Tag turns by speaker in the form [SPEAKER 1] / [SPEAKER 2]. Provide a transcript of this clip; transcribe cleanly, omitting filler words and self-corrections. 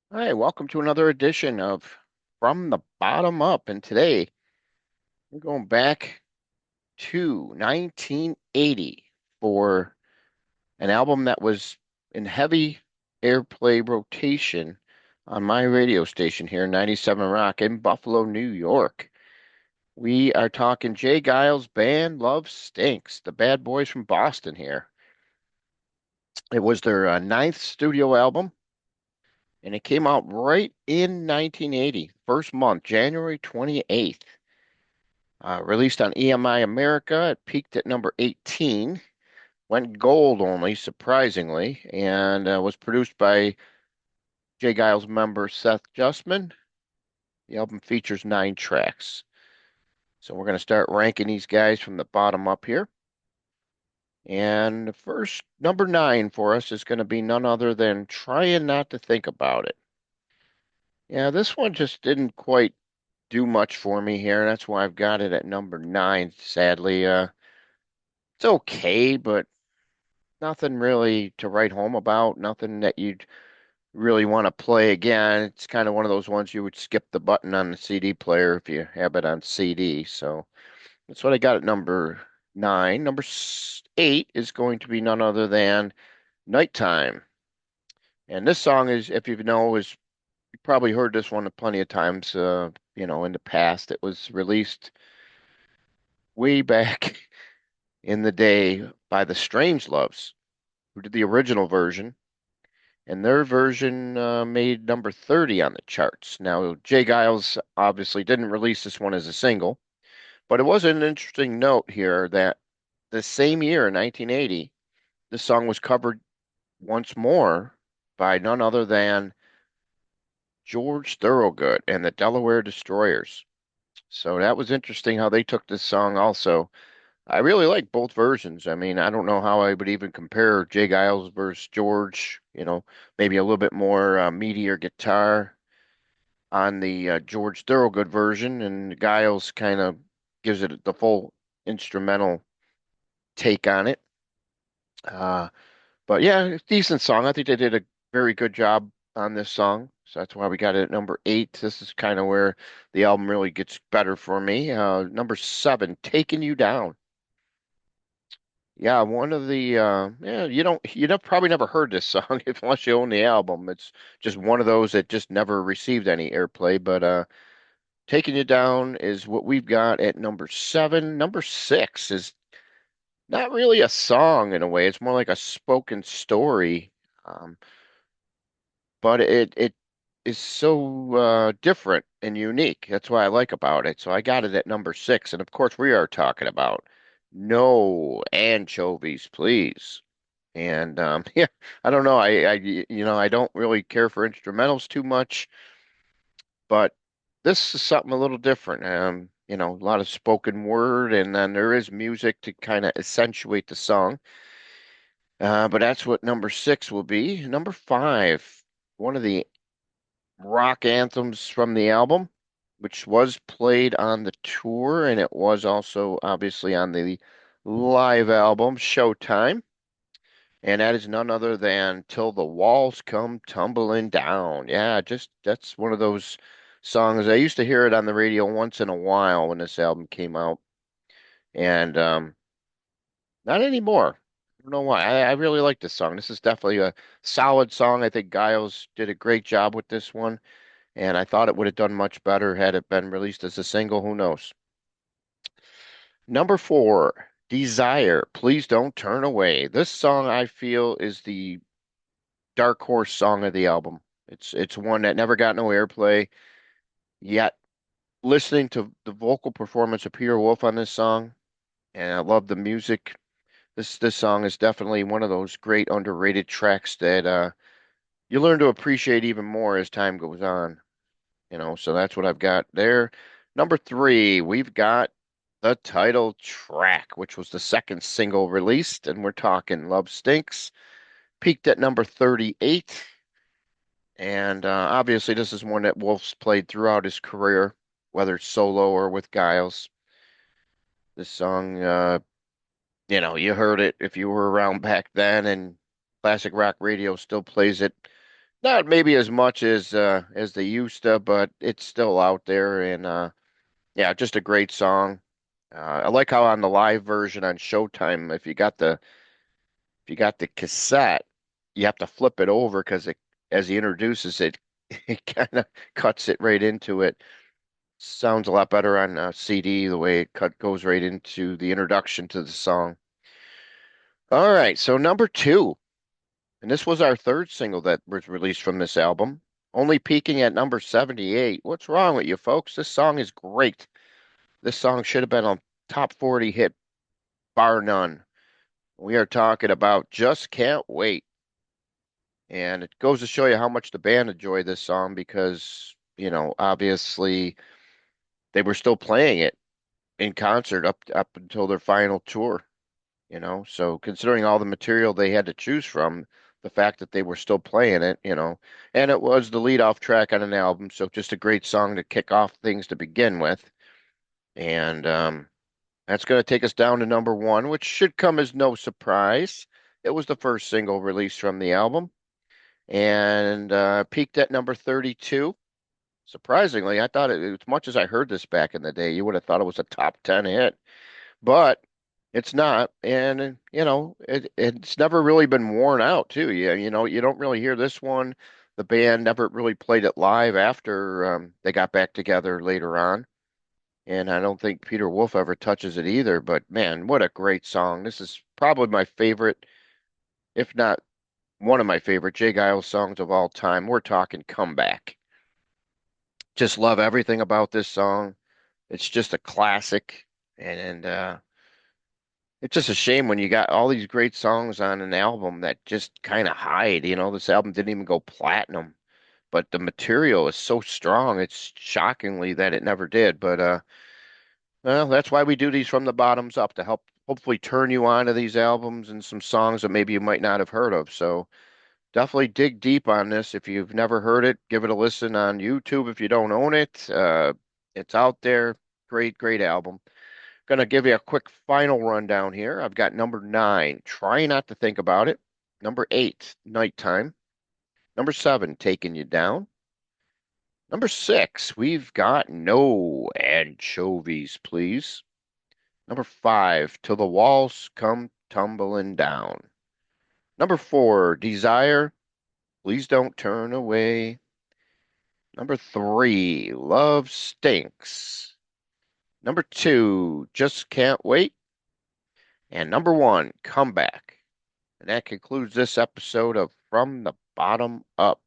[SPEAKER 1] Hi, welcome to another edition of From the Bottom Up. And today we're going back to 1980 for an album that was in heavy airplay rotation on my radio station here, 97 Rock in Buffalo, New York. We are talking Jay Geils' band Love Stinks, the bad boys from Boston here. It was their ninth studio album, and it came out right in 1980, first month, January 28th. Released on EMI America, it peaked at number 18, went gold only, surprisingly, and was produced by Jay Giles member Seth Justman. The album features 9 tracks. So we're going to start ranking these guys from the bottom up here. And the first, number 9 for us is going to be none other than Trying Not to Think About It. Yeah, this one just didn't quite do much for me here. That's why I've got it at number 9, sadly. It's okay, but nothing really to write home about, nothing that you'd really want to play again. It's kind of one of those ones you would skip the button on the CD player if you have it on CD. So that's what I got at number 9. Number 8 is going to be none other than Nighttime. And this song is, if you know, is you probably heard this one plenty of times, in the past. It was released way back in the day by the Strangeloves, who did the original version. And their version made number 30 on the charts. Now, Jay Giles obviously didn't release this one as a single, but it was an interesting note here that the same year, 1980, the song was covered once more by none other than George Thorogood and the Delaware Destroyers. So that was interesting how they took this song also. I really like both versions. I mean, I don't know how I would even compare Jay Giles versus George, maybe a little bit more meatier guitar on the George Thorogood version, and Giles kind of gives it the full instrumental take on it. Uh, but yeah, it's a decent song. I think they did a very good job on this song. So that's why we got it at number 8. This is kind of where the album really gets better for me. Number 7, Taking You Down. Yeah, one of the yeah, probably never heard this song if unless you own the album. It's just one of those that just never received any airplay, but Taking You Down is what we've got at number 7. Number 6 is not really a song in a way. It's more like a spoken story. Um, but it is so different and unique. That's what I like about it. So I got it at number 6. And of course, we are talking about No Anchovies, Please. And yeah, I don't know. I don't really care for instrumentals too much. But this is something a little different. A lot of spoken word, and then there is music to kind of accentuate the song. But that's what number 6 will be. Number 5, one of the rock anthems from the album, which was played on the tour, and it was also obviously on the live album, Showtime. And that is none other than Till the Walls Come Tumbling Down. Yeah, just that's one of those songs. I used to hear it on the radio once in a while when this album came out, and not anymore. I don't know why. I really like this song. This is definitely a solid song. I think Giles did a great job with this one, and I thought it would have done much better had it been released as a single. Who knows? Number 4, Desire. Please Don't Turn Away. This song I feel is the dark horse song of the album. It's one that never got no airplay. Yet listening to the vocal performance of Peter Wolf on this song, and I love the music. This song is definitely one of those great underrated tracks that you learn to appreciate even more as time goes on. So that's what I've got there. Number 3, we've got the title track, which was the second single released, and we're talking Love Stinks. Peaked at number 38. And obviously, this is one that Wolf's played throughout his career, whether solo or with Giles. This song, you heard it if you were around back then, and classic rock radio still plays it Not maybe as much as they used to, but it's still out there and yeah, just a great song. I like how on the live version on Showtime, if you got the cassette, you have to flip it over because it as he introduces it, it kind of cuts it right into it. Sounds a lot better on CD the way it cut goes right into the introduction to the song. All right, so number two, and this was our third single that was released from this album, only peaking at number 78. What's wrong with you folks? This song is great. This song should have been a top 40 hit, bar none. We are talking about Just Can't Wait. And it goes to show you how much the band enjoyed this song because, obviously they were still playing it in concert up until their final tour. So considering all the material they had to choose from, the fact that they were still playing it, and it was the lead off track on an album, so just a great song to kick off things to begin with. And that's going to take us down to number one, which should come as no surprise. It was the first single released from the album and peaked at number 32. Surprisingly, I thought as much as I heard this back in the day, you would have thought it was a top 10 hit, but it's not. And, it's never really been worn out, too. You don't really hear this one. The band never really played it live after they got back together later on. And I don't think Peter Wolf ever touches it either. But man, what a great song. This is probably my favorite, if not one of my favorite Jay Giles songs of all time. We're talking Comeback. Just love everything about this song. It's just a classic. And it's just a shame when you got all these great songs on an album that just kind of hide. This album didn't even go platinum, but the material is so strong. It's shockingly that it never did. But well, that's why we do these from the bottoms up to help hopefully turn you on to these albums and some songs that maybe you might not have heard of. So definitely dig deep on this. If you've never heard it, give it a listen on YouTube if you don't own it. It's out there. Great, great album. Gonna give you a quick final rundown here. I've got number nine, Try Not to Think About It. Number eight, Nighttime. Number seven, Taking You Down. Number six, we've got No Anchovies, Please. Number five, Till the Walls Come Tumbling Down. Number four, Desire, Please Don't Turn Away. Number three, Love Stinks. Number two, Just Can't Wait. And number one, Comeback. And that concludes this episode of From the Bottom Up.